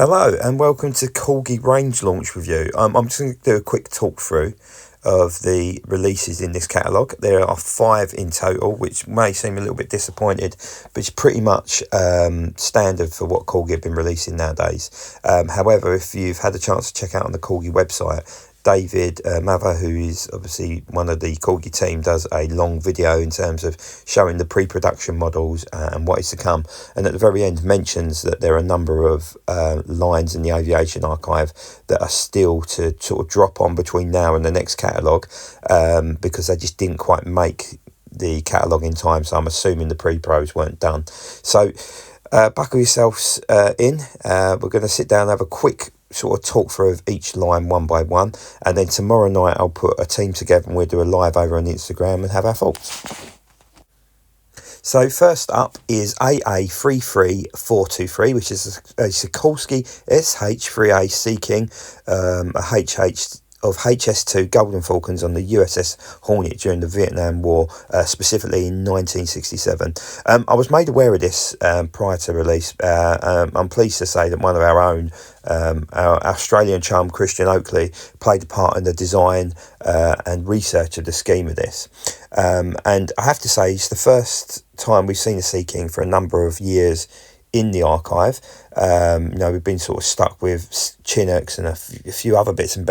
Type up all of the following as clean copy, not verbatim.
Hello and welcome to Corgi range launch review. I'm just going to do a quick talk through of the releases in this catalogue. There are 5 in total, which may seem a little bit disappointed, but it's pretty much standard for what Corgi have been releasing nowadays. However, if you've had a chance to check out on the Corgi website, David Mather, who is obviously one of the Corgi team, does a long video in terms of showing the pre-production models and what is to come, and at the very end mentions that there are a number of lines in the aviation archive that are still to sort of drop on between now and the next catalogue, because they just didn't quite make the catalogue in time, so I'm assuming the pre-pros weren't done. So buckle yourselves in. We're going to sit down and have a quick sort of talk through of each line one by one, and then tomorrow night I'll put a team together and we'll do a live over on Instagram and have our thoughts. So first up is AA33423, which is a Sikorsky SH3A Sea King, a HH of HS2 Golden Falcons on the USS Hornet during the Vietnam War, specifically in 1967. I was made aware of this prior to release. I'm pleased to say that one of our own, our Australian chum Christian Oakley, played a part in the design and research of the scheme of this. And I have to say, it's the first time we've seen a Sea King for a number of years in the archive. We've been sort of stuck with Chinooks and a few other bits and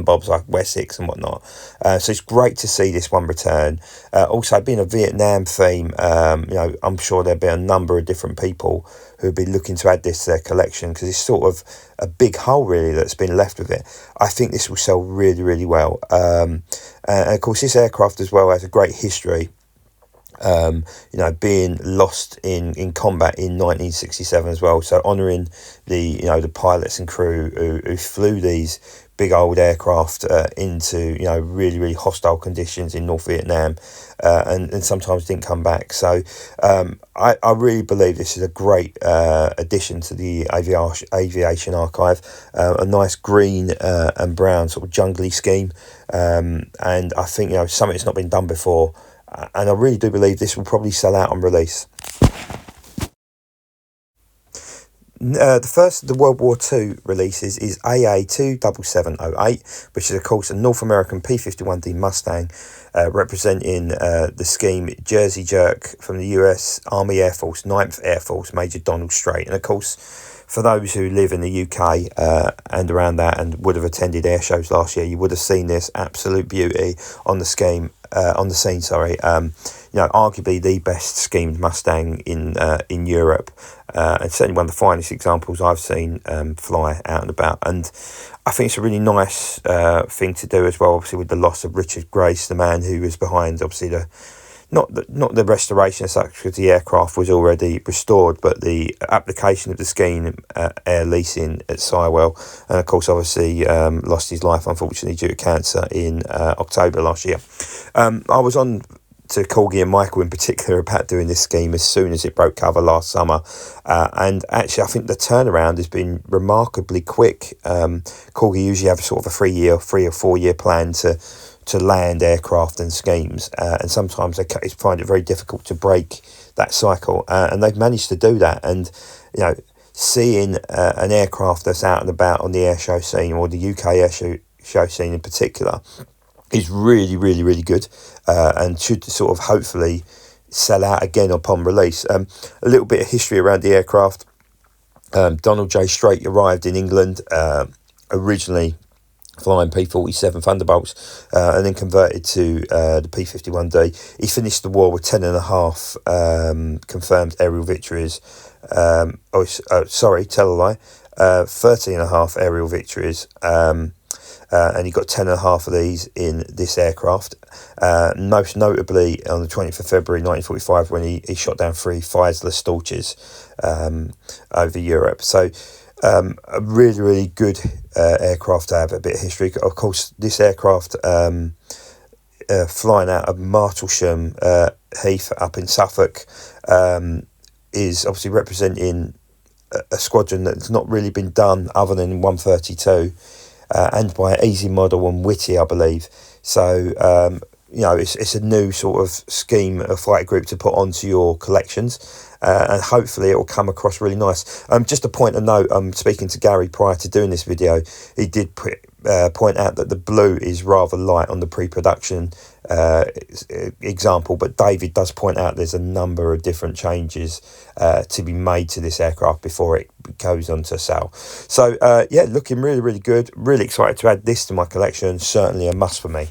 bobs like Wessex and whatnot. So it's great to see this one return. Also, being a Vietnam theme, I'm sure there'll be a number of different people who'll be looking to add this to their collection, because it's sort of a big hole really that's been left with it. I think this will sell really, really well. And of course, this aircraft as well has a great history. Being lost in combat in 1967 as well. So honouring the pilots and crew who flew these big old aircraft into really, really hostile conditions in North Vietnam, and sometimes didn't come back. So I really believe this is a great addition to the aviation archive. A nice green and brown sort of jungly scheme, and I think something that's not been done before. And I really do believe this will probably sell out on release. The first of the World War II releases is AA27708, which is of course a North American P-51D Mustang, representing the scheme Jersey Jerk from the US Army Air Force, 9th Air Force, Major Donald Strait. And of course, for those who live in the UK and around that and would have attended air shows last year, you would have seen this absolute beauty on the scene. Arguably the best schemed Mustang in Europe, and certainly one of the finest examples I've seen fly out and about. And I think it's a really nice thing to do as well, obviously with the loss of Richard Grace, the man who was behind obviously not the restoration as such, because the aircraft was already restored, but the application of the scheme air leasing at Sywell, and of course obviously lost his life unfortunately due to cancer in October last year. I was on to Corgi and Michael in particular about doing this scheme as soon as it broke cover last summer, and actually I think the turnaround has been remarkably quick. Corgi usually have sort of a 3 or 4 year plan to land aircraft and schemes, and sometimes they find it very difficult to break that cycle, and they've managed to do that. And seeing an aircraft that's out and about on the air show scene, or the UK air show scene in particular, is really, really, really good, and should sort of hopefully sell out again upon release. A little bit of history around the aircraft. Donald J. Strait arrived in England originally flying P-47 Thunderbolts, and then converted to the P-51D. He finished the war with 10.5 confirmed aerial victories. 13.5 aerial victories. And he got 10.5 of these in this aircraft. Most notably on the 20th of February 1945, when he shot down 3 Feisler Storches over Europe. So a really, really good aircraft to have a bit of history. Of course, this aircraft flying out of Martlesham Heath up in Suffolk is obviously representing a squadron that's not really been done other than 132, and by Easy Model and Whitty, I believe. So it's a new sort of scheme, a fighter group to put onto your collections, and hopefully it will come across really nice. Just a point of note, speaking to Gary prior to doing this video, he did point out that the blue is rather light on the pre-production example, but David does point out there's a number of different changes to be made to this aircraft before it goes on to sale. So yeah, looking really, really good. Really excited to add this to my collection. Certainly a must for me.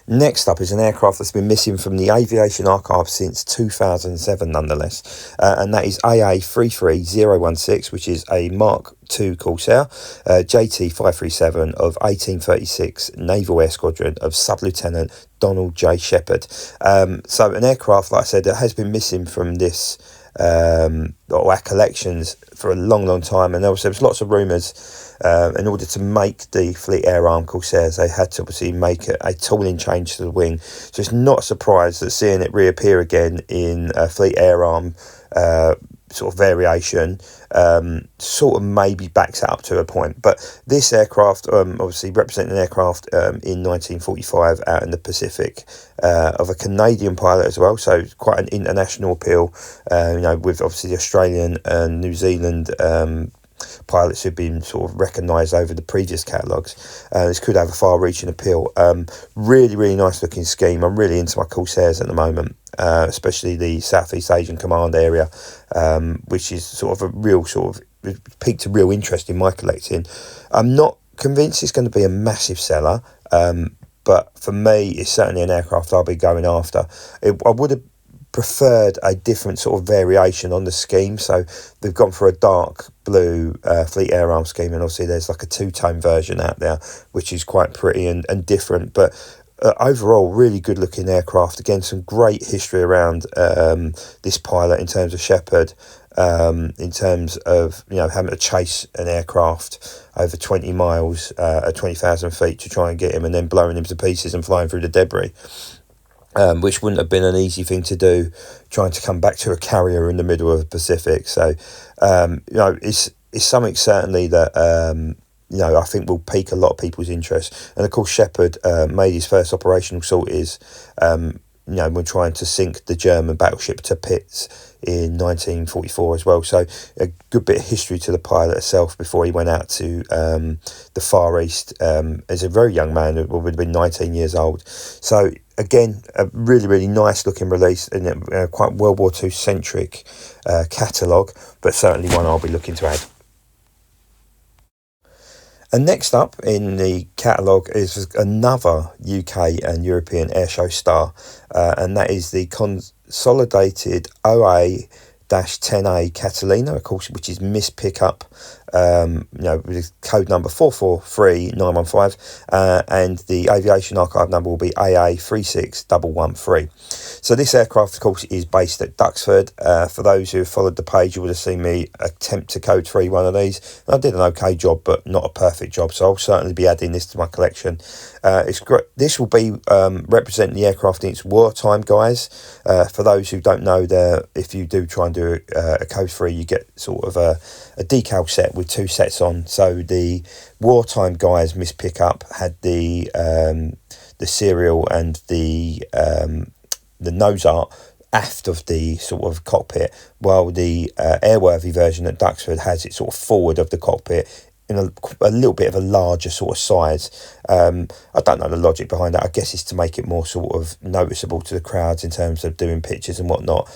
Next up is an aircraft that's been missing from the aviation archive since 2007 nonetheless, and that is AA33016, which is a Mark II Corsair JT537 of 1836 Naval Air Squadron of Sub-Lieutenant Donald J. Shepherd. So an aircraft, like I said, that has been missing from this or our collections for a long time, and also there was lots of rumours in order to make the Fleet Air Arm Corsairs they had to obviously make a tooling change to the wing, so it's not a surprise that seeing it reappear again in a Fleet Air Arm sort of variation sort of maybe backs it up to a point. But this aircraft obviously representing an aircraft in 1945 out in the Pacific of a Canadian pilot as well, so quite an international appeal, with obviously the Australian and New Zealand pilots who've been sort of recognised over the previous catalogues. This could have a far-reaching appeal. Really nice looking scheme. I'm really into my Corsairs at the moment, especially the Southeast Asian Command area, which is sort of a real sort of piqued a real interest in my collecting. I'm not convinced it's going to be a massive seller, but for me it's certainly an aircraft I'll be going after. I would have preferred a different sort of variation on the scheme, so they've gone for a dark blue Fleet Air Arm scheme, and obviously there's like a two-tone version out there which is quite pretty and different, but overall really good looking aircraft. Again, some great history around this pilot in terms of Shepherd, in terms of having to chase an aircraft over 20 miles at 20,000 feet to try and get him, and then blowing him to pieces and flying through the debris. Which wouldn't have been an easy thing to do, trying to come back to a carrier in the middle of the Pacific. So, it's something certainly that, I think will pique a lot of people's interest. And of course, Shepherd made his first operational sorties, when trying to sink the German battleship Tirpitz in 1944 as well. So a good bit of history to the pilot herself before he went out to the Far East as a very young man, who would have been 19 years old. So again, a really nice looking release, and quite World War II centric catalogue, but certainly one I'll be looking to add. And next up in the catalogue is another UK and European airshow star, and that is the consolidated OA10 Catalina, of course, which is Miss Pickup, with code number 443915, and the aviation archive number will be AA36113. So this aircraft, of course, is based at Duxford. For those who have followed the page, you would have seen me attempt to code 3 one of these. I did an okay job, but not a perfect job, so I'll certainly be adding this to my collection. It's great. This will be representing the aircraft in its wartime guise. For those who don't know, if you do try and do a code 3, you get sort of a decal set with 2 sets on. So the wartime guise Miss Pickup had the serial and the nose art aft of the sort of cockpit, while the airworthy version at Duxford has it sort of forward of the cockpit in a little bit of a larger sort of size. I don't know the logic behind that. I guess it's to make it more sort of noticeable to the crowds in terms of doing pictures and whatnot,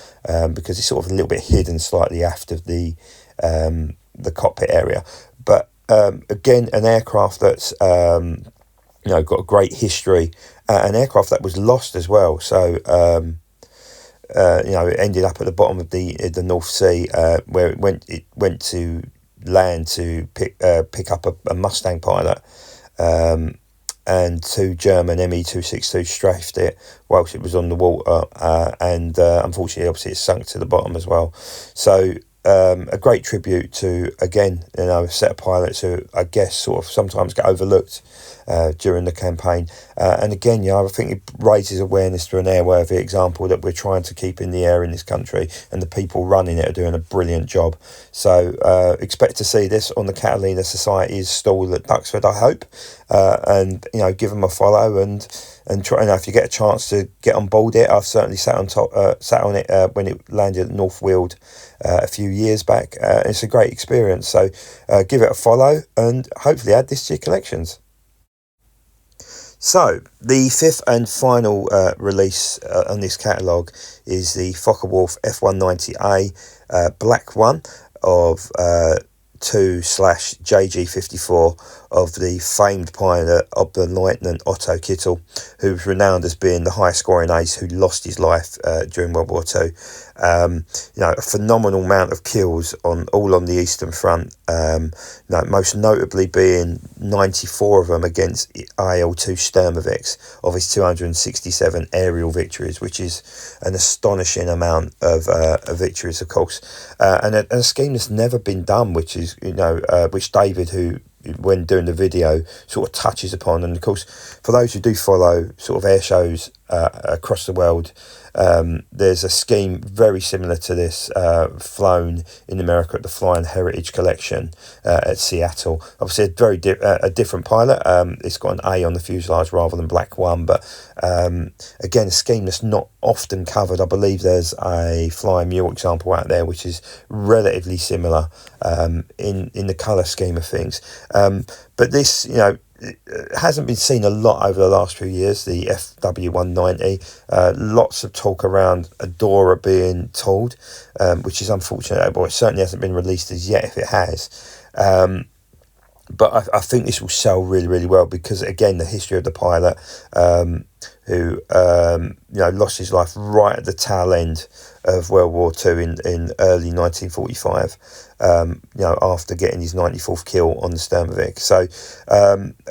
because it's sort of a little bit hidden slightly aft of the cockpit area. But again, an aircraft that's got a great history, an aircraft that was lost as well. So it ended up at the bottom of the North Sea, where it went to land to pick up a Mustang pilot, and 2 German Me-262 strafed it whilst it was on the water, and unfortunately, obviously, it sunk to the bottom as well. So a great tribute to, again, a set of pilots who I guess sort of sometimes get overlooked during the campaign. And again, I think it raises awareness to an airworthy example that we're trying to keep in the air in this country, and the people running it are doing a brilliant job. So expect to see this on the Catalina Society's stall at Duxford, I hope, and give them a follow and try. If you get a chance to get on board it, I've certainly sat on it when it landed at North Weald a few years back. It's a great experience. So give it a follow and hopefully add this to your collections. So, the fifth and final release on this catalogue is the Focke-Wulf F190A Black One of 2/JG54 of the famed pilot Oberleutnant Otto Kittel, who was renowned as being the high scoring ace who lost his life during World War II. A phenomenal amount of kills all on the Eastern Front, most notably being 94 of them against IL-2 Sturmovix of his 267 aerial victories, which is an astonishing amount of victories, of course, and a scheme that's never been done, which is which David, who when doing the video, sort of touches upon. And of course, for those who do follow sort of air shows across the world, there's a scheme very similar to this flown in America at the Flying Heritage Collection at Seattle. Obviously a different pilot. It's got an A on the fuselage rather than Black One, but again, a scheme that's not often covered. I believe there's a Flying Mule example out there which is relatively similar in the colour scheme of things, but this it hasn't been seen a lot over the last few years, the FW190. Lots of talk around Adora being tooled, which is unfortunate, but it certainly hasn't been released as yet if it has. But I think this will sell really, really well because, again, the history of the pilot who lost his life right at the tail end of World War II in early 1945, after getting his 94th kill on the Sturmovik. So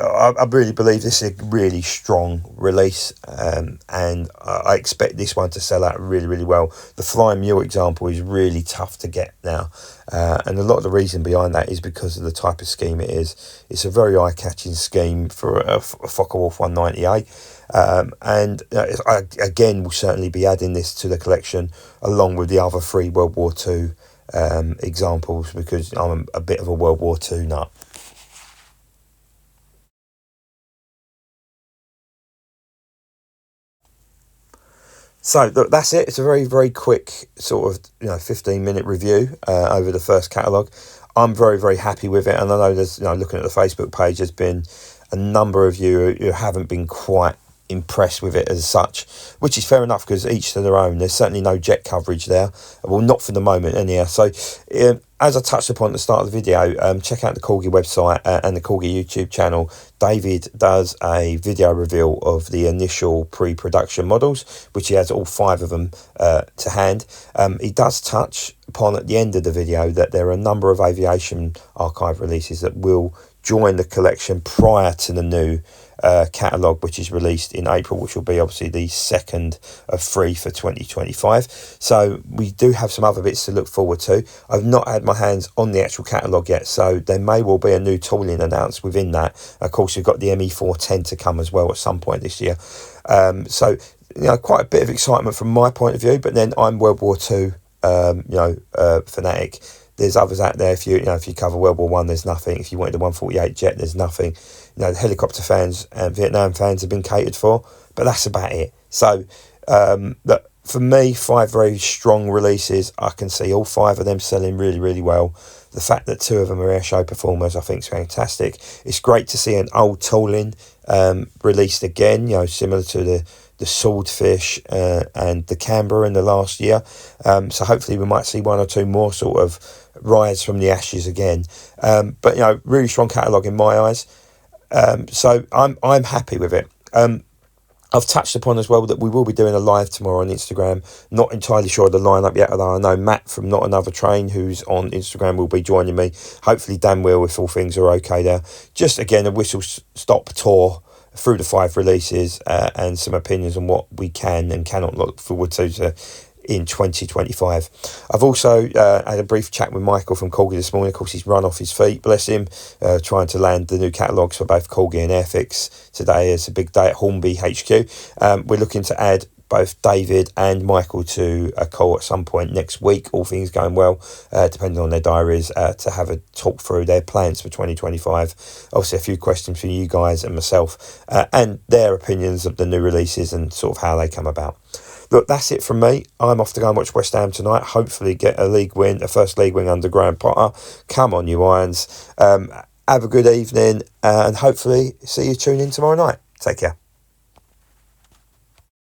I really believe this is a really strong release, and I expect this one to sell out really, really well. The Flying Mule example is really tough to get now, and a lot of the reason behind that is because of the type of scheme it is. It's a very eye-catching scheme for a Focke-Wulf 190A. And I again will certainly be adding this to the collection along with the other 3 World War II examples, because I'm a bit of a World War II nut. So that's it. It's a very, very quick sort of 15-minute review over the first catalogue. I'm very, very happy with it, and I know there's looking at the Facebook page, there's been a number of you who haven't been quite impressed with it as such, which is fair enough because each to their own. There's certainly no jet coverage there, well, not for the moment anyhow. So as I touched upon at the start of the video, check out the Corgi website and the Corgi YouTube channel. David does a video reveal of the initial pre-production models, which he has all 5 of them to hand. He does touch upon at the end of the video that there are a number of aviation archive releases that will join the collection prior to the new catalogue, which is released in April, which will be obviously the second of 3 for 2025. So we do have some other bits to look forward to. I've not had my hands on the actual catalogue yet, so there may well be a new tooling announced within that. Of course, we've got the ME410 to come as well at some point this year. So quite a bit of excitement from my point of view, but then I'm World War II fanatic. There's others out there. If you cover World War One, there's nothing. If you wanted the 148 jet, there's nothing. The helicopter fans and Vietnam fans have been catered for, but that's about it. So, for me, 5 very strong releases. I can see all 5 of them selling really, really well. The fact that 2 of them are airshow performers, I think, is fantastic. It's great to see an old tooling released again. Similar to the Swordfish and the Canberra in the last year. So hopefully we might see 1 or 2 more sort of rise from the ashes again. But really strong catalogue in my eyes. So I'm happy with it. I've touched upon as well that we will be doing a live tomorrow on Instagram. Not entirely sure of the lineup yet, although I know Matt from Not Another Train, who's on Instagram, will be joining me. Hopefully Dan will, if all things are okay there. Just again a whistle stop tour through the 5 releases and some opinions on what we can and cannot look forward to in 2025. I've also had a brief chat with Michael from Corgi this morning. Of course, he's run off his feet, bless him, trying to land the new catalogues for both Corgi and Airfix. Today is a big day at Hornby HQ. We're looking to add both David and Michael to a call at some point next week, all things going well, depending on their diaries, to have a talk through their plans for 2025. Obviously, a few questions for you guys and myself, and their opinions of the new releases and sort of how they come about. Look, that's it from me. I'm off to go and watch West Ham tonight. Hopefully get a league win, a first league win under Graham Potter. Come on, you Irons. Have a good evening, and hopefully see you tune in tomorrow night. Take care.